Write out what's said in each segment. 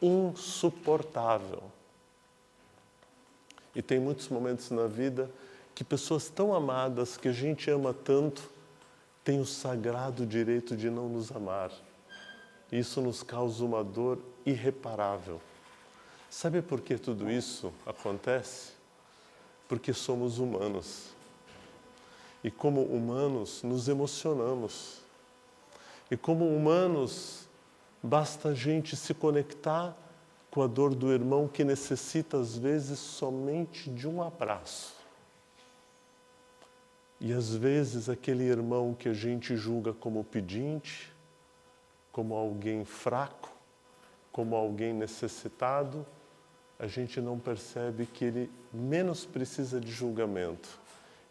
insuportável. E tem muitos momentos na vida que pessoas tão amadas, que a gente ama tanto, têm o sagrado direito de não nos amar. Isso nos causa uma dor irreparável. Sabe por que tudo isso acontece? Porque somos humanos. E como humanos, nos emocionamos. E como humanos, basta a gente se conectar com a dor do irmão que necessita, às vezes, somente de um abraço. E, às vezes, aquele irmão que a gente julga como pedinte, como alguém fraco, como alguém necessitado, a gente não percebe que ele menos precisa de julgamento.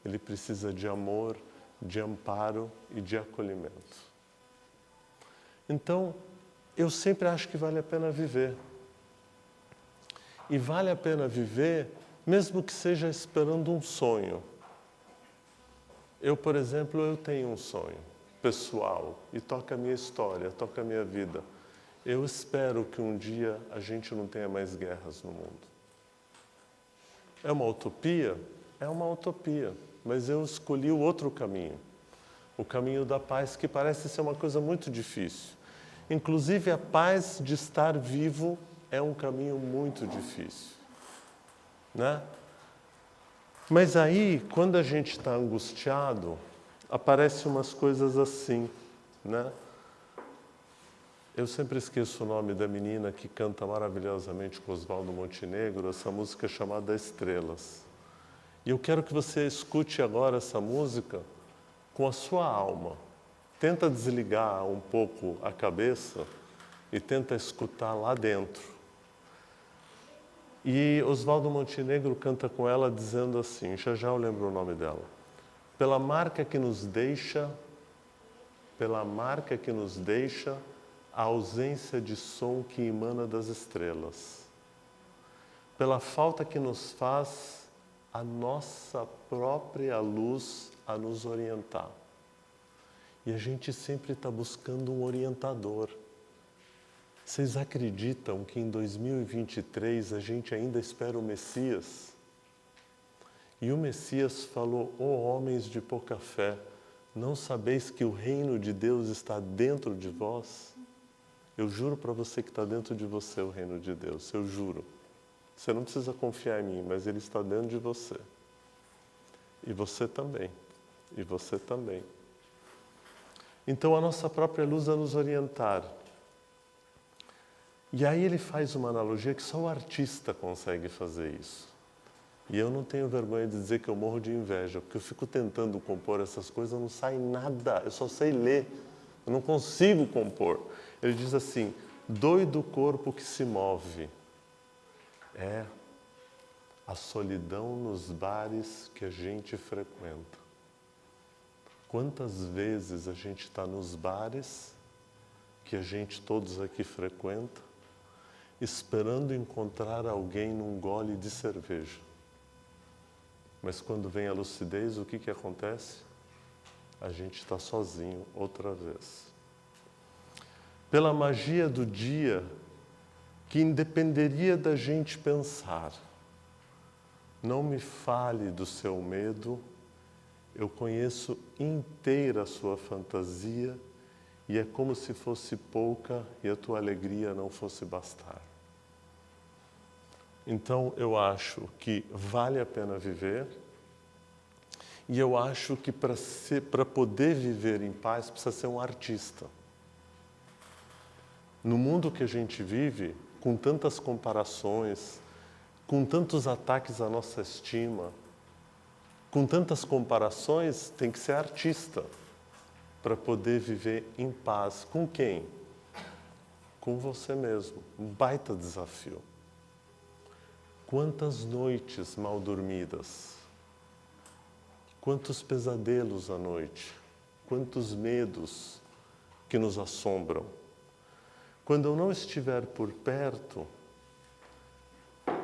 Ele precisa de amor, de amparo e de acolhimento. Então, eu sempre acho que vale a pena viver. E vale a pena viver, mesmo que seja esperando um sonho. Eu, por exemplo, eu tenho um sonho pessoal e toca a minha história, toca a minha vida. Eu espero que um dia a gente não tenha mais guerras no mundo. É uma utopia? É uma utopia, mas eu escolhi o outro caminho. O caminho da paz, que parece ser uma coisa muito difícil. Inclusive, a paz de estar vivo é um caminho muito difícil, né? Mas aí, quando a gente está angustiado, aparecem umas coisas assim, né? Eu sempre esqueço o nome da menina que canta maravilhosamente com Oswaldo Montenegro, essa música chamada Estrelas. E eu quero que você escute agora essa música com a sua alma. Tenta desligar um pouco a cabeça e tenta escutar lá dentro. E Oswaldo Montenegro canta com ela dizendo assim, já eu lembro o nome dela. Pela marca que nos deixa a ausência de som que emana das estrelas. Pela falta que nos faz a nossa própria luz a nos orientar. E a gente sempre está buscando um orientador. Vocês acreditam que em 2023 a gente ainda espera o Messias? E o Messias falou, ó homens de pouca fé, não sabeis que o reino de Deus está dentro de vós? Eu juro para você que está dentro de você o reino de Deus, eu juro. Você não precisa confiar em mim, mas ele está dentro de você. E você também. E você também. Então a nossa própria luz a nos orientar. E aí ele faz uma analogia que só o artista consegue fazer isso. E eu não tenho vergonha de dizer que eu morro de inveja, porque eu fico tentando compor essas coisas, não sai nada, eu só sei ler, eu não consigo compor. Ele diz assim, doido corpo que se move. É a solidão nos bares que a gente frequenta. Quantas vezes a gente está nos bares que a gente todos aqui frequenta, esperando encontrar alguém num gole de cerveja. Mas quando vem a lucidez, o que acontece? A gente está sozinho outra vez. Pela magia do dia, que independeria da gente pensar, não me fale do seu medo, eu conheço inteira a sua fantasia e é como se fosse pouca e a tua alegria não fosse bastar. Então, eu acho que vale a pena viver e eu acho que para poder viver em paz precisa ser um artista. No mundo que a gente vive, com tantas comparações, com tantos ataques à nossa estima, com tantas comparações, tem que ser artista para poder viver em paz. Com quem? Com você mesmo. Um baita desafio. Quantas noites mal dormidas, quantos pesadelos à noite, quantos medos que nos assombram. Quando eu não estiver por perto,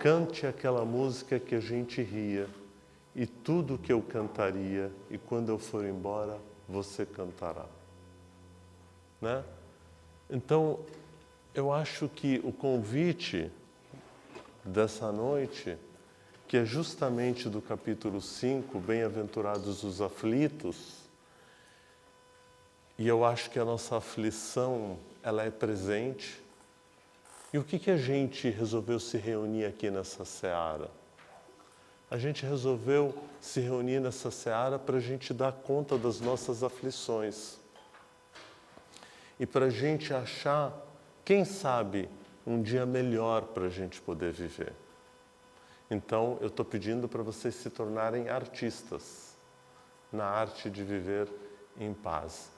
cante aquela música que a gente ria e tudo que eu cantaria, e quando eu for embora, você cantará. Né? Então, eu acho que o convite dessa noite, que é justamente do capítulo 5, Bem-aventurados os aflitos, e eu acho que a nossa aflição, ela é presente. E o que a gente resolveu se reunir aqui nessa seara? A gente resolveu se reunir nessa seara para a gente dar conta das nossas aflições. E para a gente achar, quem sabe, um dia melhor para a gente poder viver. Então, eu estou pedindo para vocês se tornarem artistas na arte de viver em paz.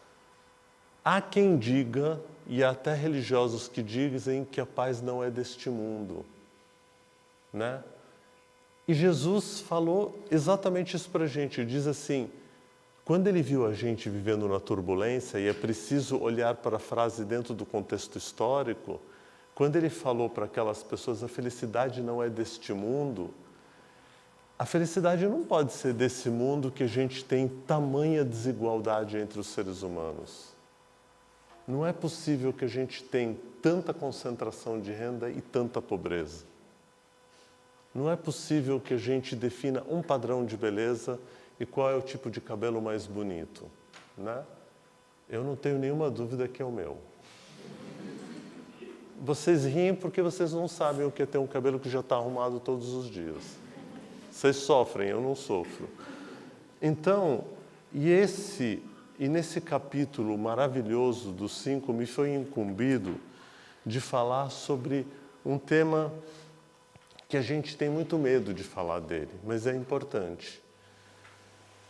Há quem diga, e há até religiosos que dizem que a paz não é deste mundo, né? E Jesus falou exatamente isso para a gente. Ele diz assim, quando ele viu a gente vivendo na turbulência, e é preciso olhar para a frase dentro do contexto histórico, quando ele falou para aquelas pessoas, a felicidade não é deste mundo, a felicidade não pode ser desse mundo que a gente tem tamanha desigualdade entre os seres humanos. Não é possível que a gente tenha tanta concentração de renda e tanta pobreza. Não é possível que a gente defina um padrão de beleza e qual é o tipo de cabelo mais bonito, né? Eu não tenho nenhuma dúvida que é o meu. Vocês riem porque vocês não sabem o que é ter um cabelo que já está arrumado todos os dias. Vocês sofrem, eu não sofro. Então, e nesse capítulo maravilhoso do 5, me foi incumbido de falar sobre um tema que a gente tem muito medo de falar dele, mas é importante,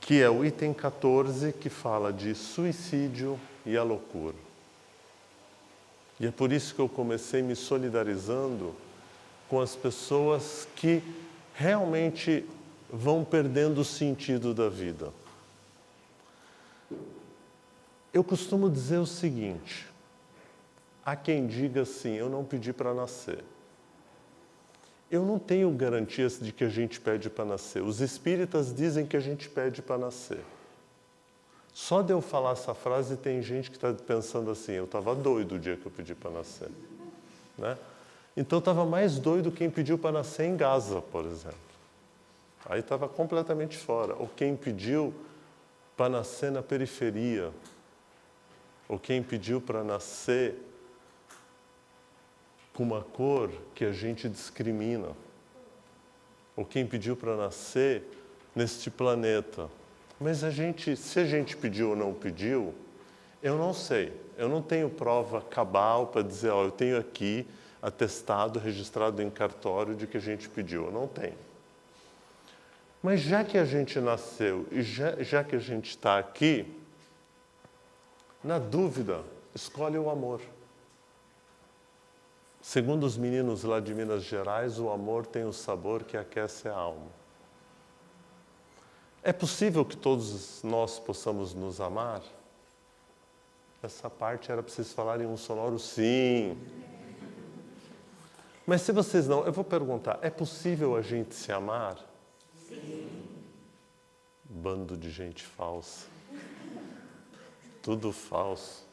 que é o item 14, que fala de suicídio e a loucura. E é por isso que eu comecei me solidarizando com as pessoas que realmente vão perdendo o sentido da vida. Eu costumo dizer o seguinte, há quem diga assim, eu não pedi para nascer. Eu não tenho garantias de que a gente pede para nascer. Os espíritas dizem que a gente pede para nascer. Só de eu falar essa frase, tem gente que está pensando assim, eu estava doido o dia que eu pedi para nascer, né? Então, estava mais doido quem pediu para nascer em Gaza, por exemplo. Aí estava completamente fora. Ou quem pediu para nascer na periferia. Ou quem pediu para nascer com uma cor que a gente discrimina. Ou quem pediu para nascer neste planeta. Mas se a gente pediu ou não pediu, eu não sei. Eu não tenho prova cabal para dizer, eu tenho aqui atestado, registrado em cartório de que a gente pediu. Eu não tenho. Mas já que a gente nasceu e já que a gente está aqui, na dúvida, escolhe o amor. Segundo os meninos lá de Minas Gerais, o amor tem o sabor que aquece a alma. É possível que todos nós possamos nos amar? Essa parte era para vocês falarem um sonoro sim. Mas se vocês não, eu vou perguntar, é possível a gente se amar? Sim. Bando de gente falsa. Tudo falso.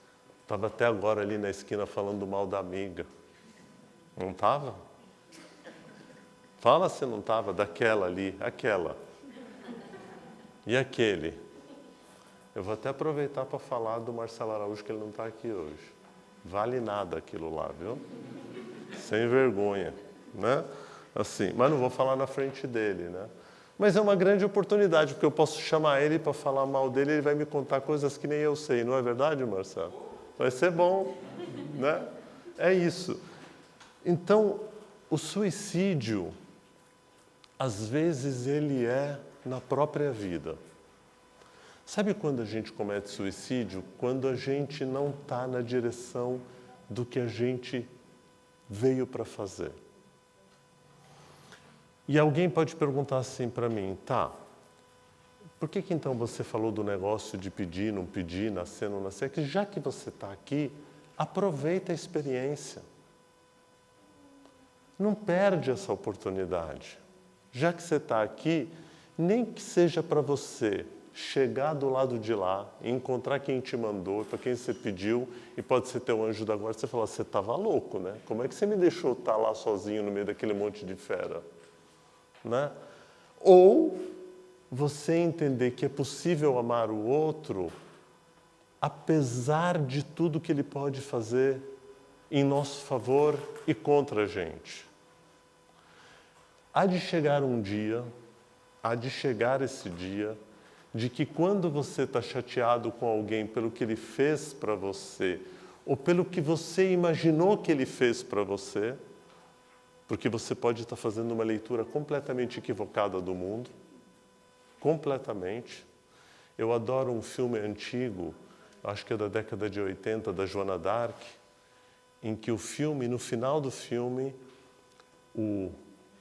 Estava até agora ali na esquina falando mal da amiga. Não estava? Fala se não estava, daquela ali, aquela. E aquele? Eu vou até aproveitar para falar do Marcelo Araújo, que ele não está aqui hoje. Vale nada aquilo lá, viu? Sem vergonha, né? Assim, mas não vou falar na frente dele, né? Mas é uma grande oportunidade, porque eu posso chamar ele para falar mal dele, ele vai me contar coisas que nem eu sei, não é verdade, Marcelo? Vai ser bom, né? É isso. Então, o suicídio, às vezes, ele é na própria vida. Sabe quando a gente comete suicídio? Quando a gente não está na direção do que a gente veio para fazer. E alguém pode perguntar assim para mim, tá, por que então você falou do negócio de pedir, não pedir, nascer, não nascer? Que já que você está aqui, aproveita a experiência. Não perde essa oportunidade. Já que você está aqui, nem que seja para você chegar do lado de lá, encontrar quem te mandou, para quem você pediu, e pode ser teu anjo da guarda, você fala, você estava louco, né? Como é que você me deixou estar lá sozinho no meio daquele monte de fera? Né? Ou você entender que é possível amar o outro, apesar de tudo que ele pode fazer em nosso favor e contra a gente. Há de chegar esse dia, de que quando você está chateado com alguém pelo que ele fez para você, ou pelo que você imaginou que ele fez para você, porque você pode estar fazendo uma leitura completamente equivocada do mundo, completamente. Eu adoro um filme antigo, acho que é da década de 80, da Joana d'Arc, em que no final do filme,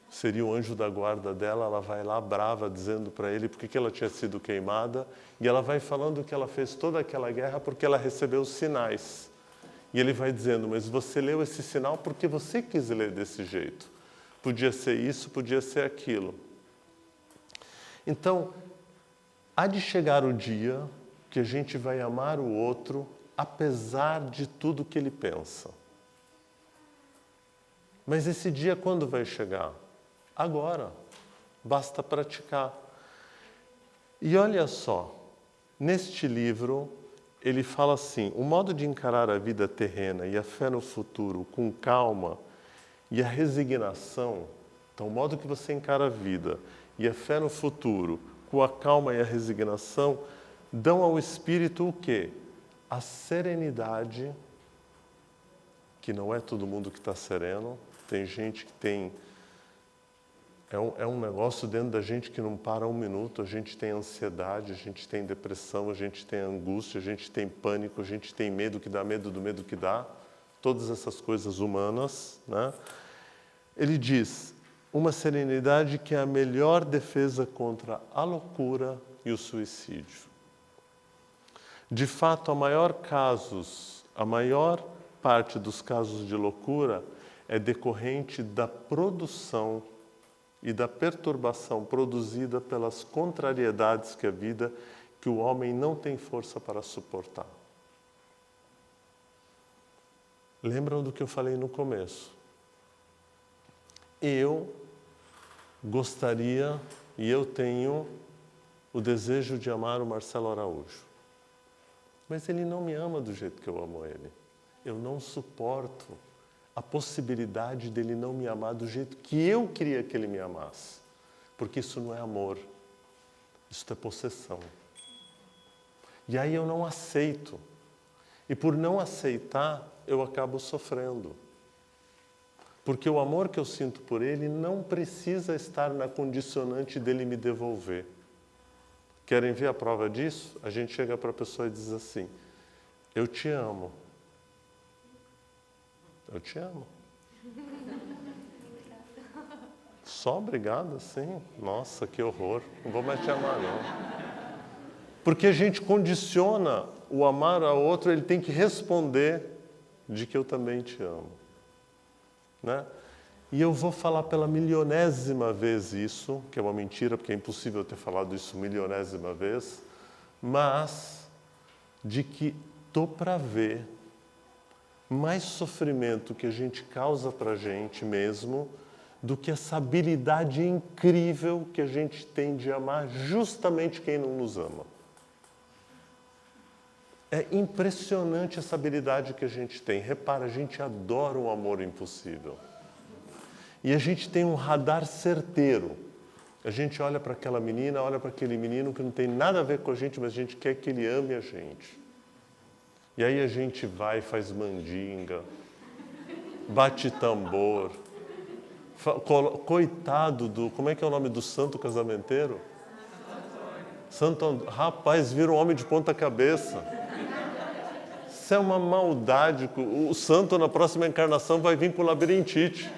seria o anjo da guarda dela, ela vai lá brava dizendo para ele por que ela tinha sido queimada, e ela vai falando que ela fez toda aquela guerra porque ela recebeu os sinais. E ele vai dizendo, mas você leu esse sinal porque você quis ler desse jeito. Podia ser isso, podia ser aquilo. Então, há de chegar o dia que a gente vai amar o outro apesar de tudo que ele pensa. Mas esse dia quando vai chegar? Agora. Basta praticar. E olha só, neste livro, ele fala assim, o modo de encarar a vida terrena e a fé no futuro com calma e a resignação, então o modo que você encara a vida e a fé no futuro com a calma e a resignação, dão ao espírito o quê? A serenidade, que não é todo mundo que está sereno, tem gente que tem... É um negócio dentro da gente que não para um minuto, a gente tem ansiedade, a gente tem depressão, a gente tem angústia, a gente tem pânico, a gente tem medo que dá medo do medo que dá, todas essas coisas humanas, né? Ele diz, uma serenidade que é a melhor defesa contra a loucura e o suicídio. De fato, a maior parte dos casos de loucura é decorrente da produção e da perturbação produzida pelas contrariedades que o homem não tem força para suportar. Lembram do que eu falei no começo? Eu gostaria e eu tenho o desejo de amar o Marcelo Araújo. Mas ele não me ama do jeito que eu amo ele. Eu não suporto a possibilidade dele não me amar do jeito que eu queria que ele me amasse. Porque isso não é amor, isso é possessão. E aí eu não aceito. E por não aceitar, eu acabo sofrendo. Porque o amor que eu sinto por ele não precisa estar na condicionante dele me devolver. Querem ver a prova disso? A gente chega para a pessoa e diz assim, eu te amo. Eu te amo. Só obrigado, sim. Nossa, que horror. Não vou mais te amar, não. Porque a gente condiciona o amar ao outro, ele tem que responder de que eu também te amo. Né? E eu vou falar pela milionésima vez isso, que é uma mentira, porque é impossível eu ter falado isso milionésima vez, mas de que tô para ver mais sofrimento que a gente causa para a gente mesmo do que essa habilidade incrível que a gente tem de amar justamente quem não nos ama. É impressionante essa habilidade que a gente tem. Repara, a gente adora um amor impossível. E a gente tem um radar certeiro. A gente olha para aquela menina, olha para aquele menino que não tem nada a ver com a gente, mas a gente quer que ele ame a gente. E aí a gente vai, faz mandinga, bate tambor. Coitado do... Como é que é o nome do santo casamenteiro? Santo Antônio. Rapaz, vira um homem de ponta cabeça. Isso é uma maldade. O santo, na próxima encarnação, vai vir com labirintite.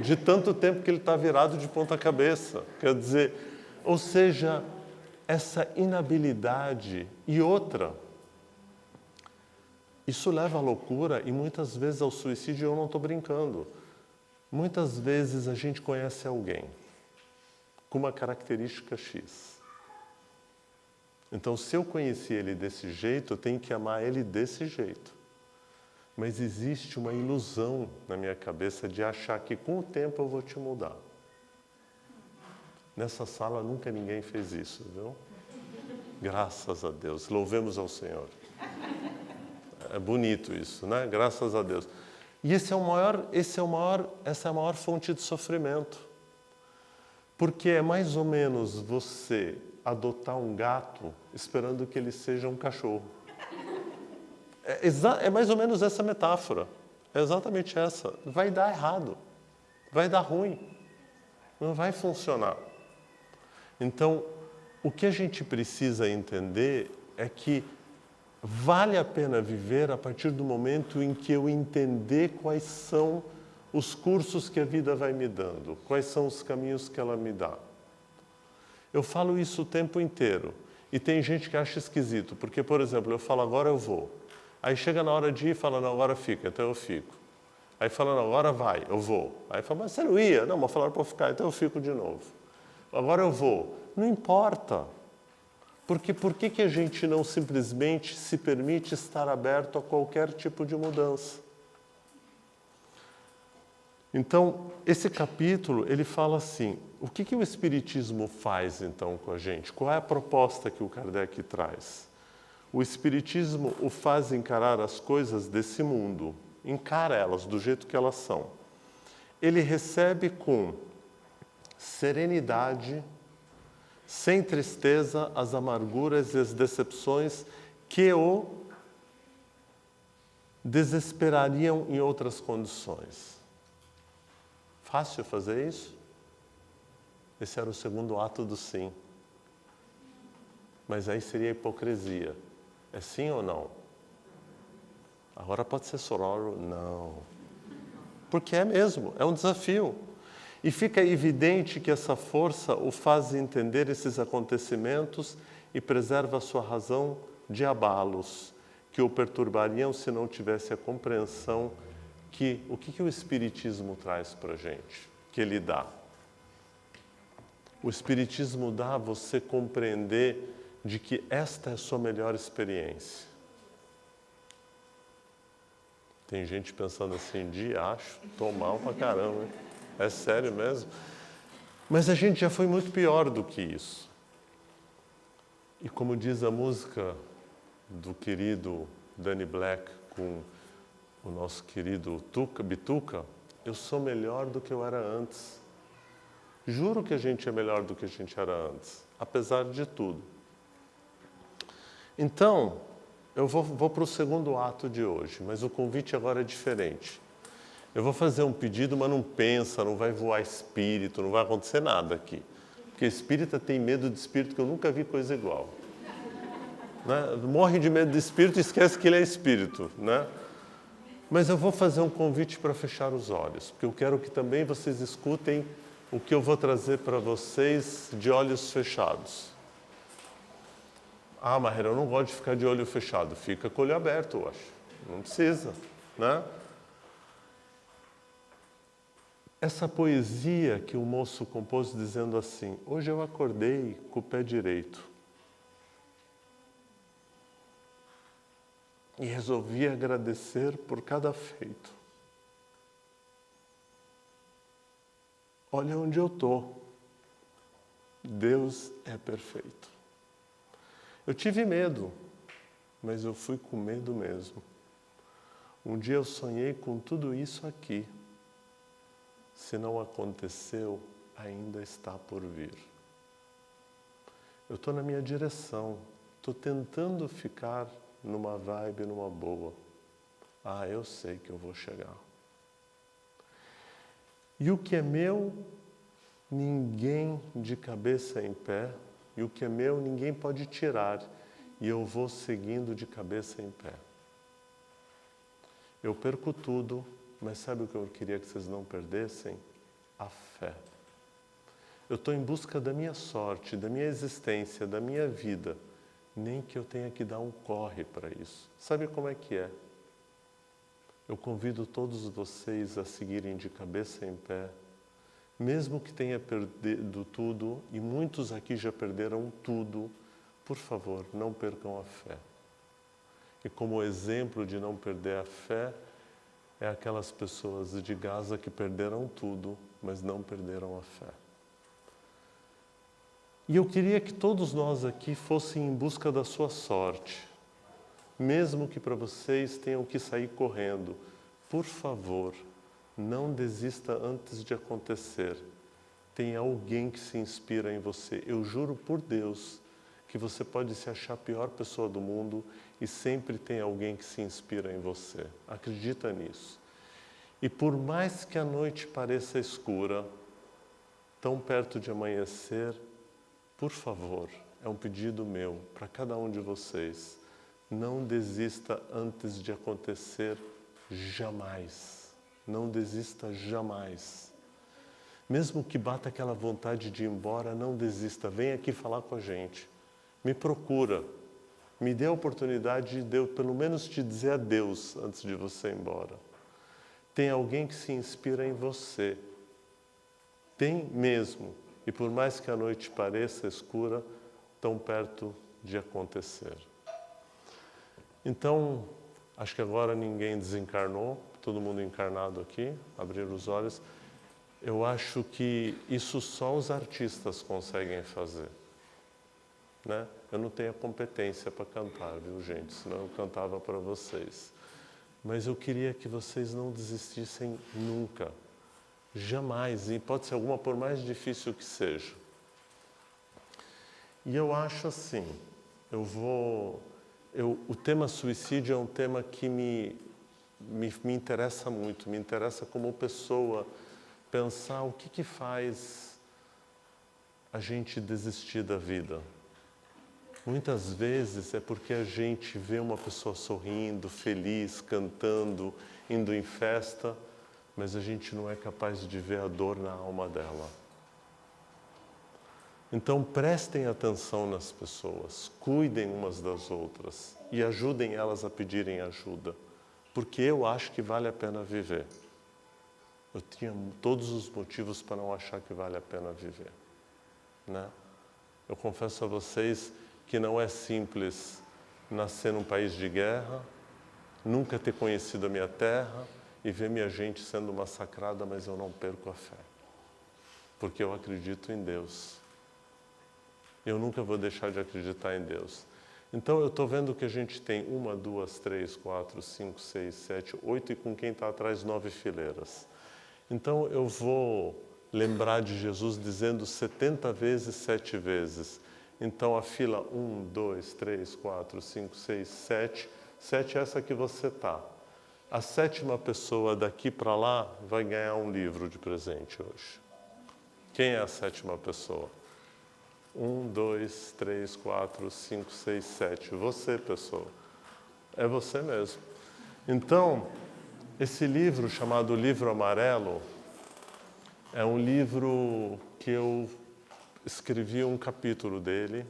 De tanto tempo que ele está virado de ponta cabeça. Quer dizer, ou seja, essa inabilidade. E outra... Isso leva à loucura e muitas vezes ao suicídio, eu não estou brincando. Muitas vezes a gente conhece alguém com uma característica X. Então, se eu conheci ele desse jeito, eu tenho que amar ele desse jeito. Mas existe uma ilusão na minha cabeça de achar que com o tempo eu vou te mudar. Nessa sala nunca ninguém fez isso, viu? Graças a Deus, louvemos ao Senhor. É bonito isso, né? Graças a Deus. E essa é a maior fonte de sofrimento. Porque é mais ou menos você adotar um gato esperando que ele seja um cachorro. É mais ou menos essa metáfora. É exatamente essa. Vai dar errado. Vai dar ruim. Não vai funcionar. Então, o que a gente precisa entender é que vale a pena viver a partir do momento em que eu entender quais são os cursos que a vida vai me dando, quais são os caminhos que ela me dá. Eu falo isso o tempo inteiro. E tem gente que acha esquisito, porque, por exemplo, eu falo, agora eu vou. Aí chega na hora de ir e fala, não, agora fica, então eu fico. Aí fala, não, agora vai, eu vou. Aí fala, mas você não ia? Não, mas falaram para eu ficar, então eu fico de novo. Agora eu vou. Não importa. Porque por que a gente não simplesmente se permite estar aberto a qualquer tipo de mudança? Então, esse capítulo, ele fala assim, o que o Espiritismo faz, então, com a gente? Qual é a proposta que o Kardec traz? O Espiritismo o faz encarar as coisas desse mundo, encara elas do jeito que elas são. Ele recebe com serenidade, sem tristeza, as amarguras e as decepções que o desesperariam em outras condições. Fácil fazer isso? Esse era o segundo ato do sim. Mas aí seria hipocrisia. É sim ou não? Agora pode ser sororo? Não. Porque é mesmo, é um desafio. E fica evidente que essa força o faz entender esses acontecimentos e preserva a sua razão de abalos, que o perturbariam se não tivesse a compreensão que o que o Espiritismo traz para a gente, que ele dá. O Espiritismo dá a você compreender de que esta é a sua melhor experiência. Tem gente pensando assim, acho, tô mal pra caramba, hein? É sério mesmo? Mas a gente já foi muito pior do que isso. E como diz a música do querido Danny Black com o nosso querido Bituca, eu sou melhor do que eu era antes. Juro que a gente é melhor do que a gente era antes, apesar de tudo. Então, eu vou para o segundo ato de hoje, mas o convite agora é diferente. Eu vou fazer um pedido, mas não pensa, não vai voar espírito, não vai acontecer nada aqui. Porque espírita tem medo de espírito que eu nunca vi coisa igual. Né? Morre de medo de espírito e esquece que ele é espírito, né? Mas eu vou fazer um convite para fechar os olhos, porque eu quero que também vocês escutem o que eu vou trazer para vocês de olhos fechados. Ah, Marreira, eu não gosto de ficar de olho fechado. Fica com o olho aberto, eu acho. Não precisa, né? Essa poesia que o moço compôs dizendo assim, hoje eu acordei com o pé direito. E resolvi agradecer por cada feito. Olha onde eu estou. Deus é perfeito. Eu tive medo, mas eu fui com medo mesmo. Um dia eu sonhei com tudo isso aqui. Se não aconteceu, ainda está por vir. Eu estou na minha direção. Estou tentando ficar numa vibe, numa boa. Ah, eu sei que eu vou chegar. E o que é meu, ninguém de cabeça em pé. E o que é meu, ninguém pode tirar. E eu vou seguindo de cabeça em pé. Eu perco tudo, mas sabe o que eu queria que vocês não perdessem? A fé. Eu estou em busca da minha sorte, da minha existência, da minha vida. Nem que eu tenha que dar um corre para isso. Sabe como é que é? Eu convido todos vocês a seguirem de cabeça em pé, mesmo que tenha perdido tudo, e muitos aqui já perderam tudo, por favor, não percam a fé. E como exemplo de não perder a fé, é aquelas pessoas de Gaza que perderam tudo, mas não perderam a fé. E eu queria que todos nós aqui fossem em busca da sua sorte. Mesmo que para vocês tenham que sair correndo, por favor, não desista antes de acontecer. Tem alguém que se inspira em você. Eu juro por Deus que você pode se achar a pior pessoa do mundo e sempre tem alguém que se inspira em você. Acredita nisso. E por mais que a noite pareça escura, tão perto de amanhecer, por favor, é um pedido meu para cada um de vocês, não desista antes de acontecer jamais. Não desista jamais. Mesmo que bata aquela vontade de ir embora, não desista. Vem aqui falar com a gente. Me procura. Me dê a oportunidade de eu, pelo menos, te dizer adeus antes de você ir embora. Tem alguém que se inspira em você. Tem mesmo. E por mais que a noite pareça escura, tão perto de acontecer. Então, acho que agora ninguém desencarnou, todo mundo encarnado aqui, abrir os olhos. Eu acho que isso só os artistas conseguem fazer. Né? Eu não tenho a competência para cantar, viu, gente? Senão eu cantava para vocês. Mas eu queria que vocês não desistissem nunca. Jamais, em hipótese alguma, por mais difícil que seja. E eu acho assim, o tema suicídio é um tema que me interessa muito, me interessa como pessoa pensar o que faz a gente desistir da vida. Muitas vezes é porque a gente vê uma pessoa sorrindo, feliz, cantando, indo em festa, mas a gente não é capaz de ver a dor na alma dela. Então prestem atenção nas pessoas, cuidem umas das outras e ajudem elas a pedirem ajuda, porque eu acho que vale a pena viver. Eu tinha todos os motivos para não achar que vale a pena viver, né? Eu confesso a vocês que não é simples nascer num país de guerra, nunca ter conhecido a minha terra e ver minha gente sendo massacrada, mas eu não perco a fé, porque eu acredito em Deus. Eu nunca vou deixar de acreditar em Deus. Então eu estou vendo que a gente tem 1, 2, 3, 4, 5, 6, 7, 8 e com quem está atrás 9 fileiras. Então eu vou lembrar de Jesus dizendo 70 vezes, 7 vezes. Então a fila 1, 2, 3, 4, 5, 6, 7. 7 é essa que você está. A 7ª pessoa daqui para lá vai ganhar um livro de presente hoje. Quem é a 7ª pessoa? 1, 2, 3, 4, 5, 6, 7. Você, pessoa. É você mesmo. Então, esse livro chamado Livro Amarelo é um livro que eu escrevi um capítulo dele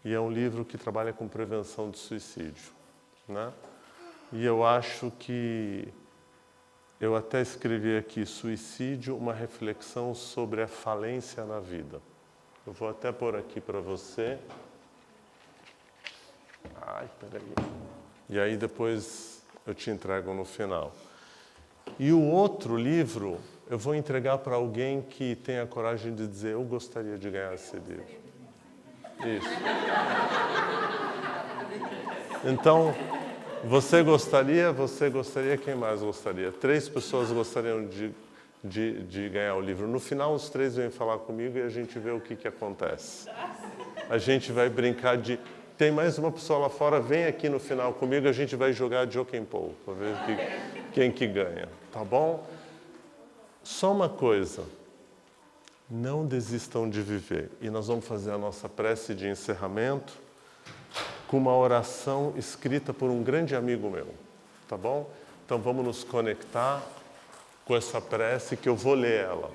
e é um livro que trabalha com prevenção de suicídio, né? E eu acho que eu até escrevi aqui suicídio, uma reflexão sobre a falência na vida. Eu vou até pôr aqui para você. Ai, peraí. E aí depois eu te entrego no final. E o outro livro eu vou entregar para alguém que tenha coragem de dizer: eu gostaria de ganhar esse livro. Isso. Então, você gostaria, quem mais gostaria? 3 pessoas gostariam de ganhar o livro. No final, os 3 vêm falar comigo e a gente vê o que acontece. A gente vai brincar de... Tem mais uma pessoa lá fora, vem aqui no final comigo, a gente vai jogar Joking Pool, para ver quem que ganha, tá bom? Só uma coisa, não desistam de viver. E nós vamos fazer a nossa prece de encerramento com uma oração escrita por um grande amigo meu, tá bom? Então vamos nos conectar com essa prece que eu vou ler ela,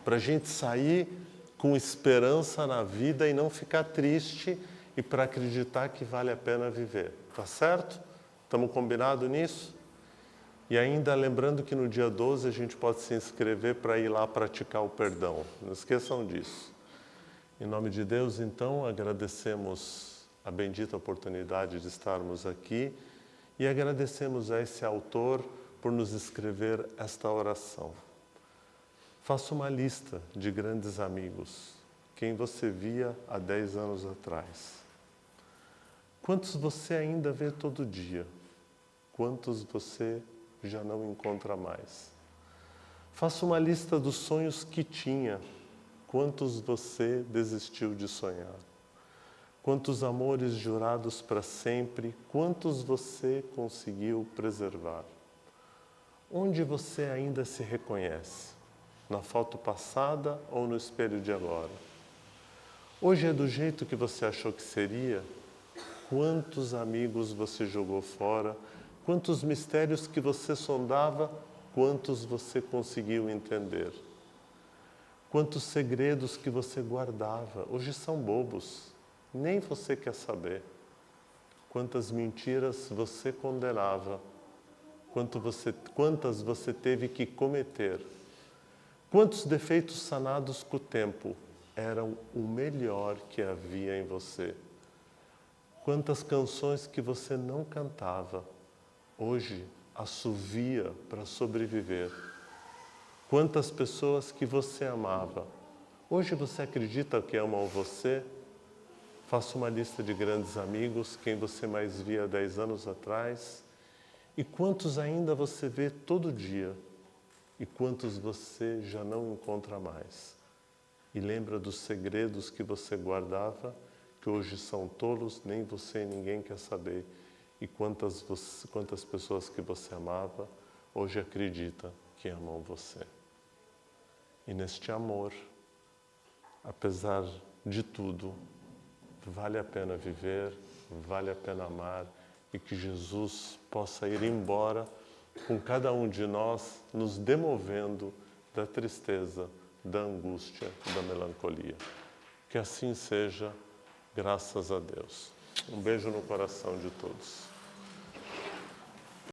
para a gente sair com esperança na vida e não ficar triste e para acreditar que vale a pena viver, tá certo? Estamos combinados nisso? E ainda lembrando que no dia 12 a gente pode se inscrever para ir lá praticar o perdão, não esqueçam disso. Em nome de Deus, então, agradecemos a bendita oportunidade de estarmos aqui e agradecemos a esse autor por nos escrever esta oração. Faça uma lista de grandes amigos, quem você via há 10 anos atrás. Quantos você ainda vê todo dia? Quantos você já não encontra mais? Faça uma lista dos sonhos que tinha. Quantos você desistiu de sonhar? Quantos amores jurados para sempre, quantos você conseguiu preservar? Onde você ainda se reconhece? Na foto passada ou no espelho de agora? Hoje é do jeito que você achou que seria? Quantos amigos você jogou fora? Quantos mistérios que você sondava? Quantos você conseguiu entender? Quantos segredos que você guardava, hoje são bobos, nem você quer saber. Quantas mentiras você condenava, quantas você teve que cometer. Quantos defeitos sanados com o tempo eram o melhor que havia em você. Quantas canções que você não cantava, hoje assovia para sobreviver. Quantas pessoas que você amava, hoje você acredita que amam você? Faça uma lista de grandes amigos, quem você mais via 10 anos atrás, e quantos ainda você vê todo dia, e quantos você já não encontra mais. E lembra dos segredos que você guardava, que hoje são tolos, nem você e ninguém quer saber. E quantas pessoas que você amava, hoje acredita que amam você. E neste amor, apesar de tudo, vale a pena viver, vale a pena amar e que Jesus possa ir embora com cada um de nós nos demovendo da tristeza, da angústia, da melancolia. Que assim seja, graças a Deus. Um beijo no coração de todos.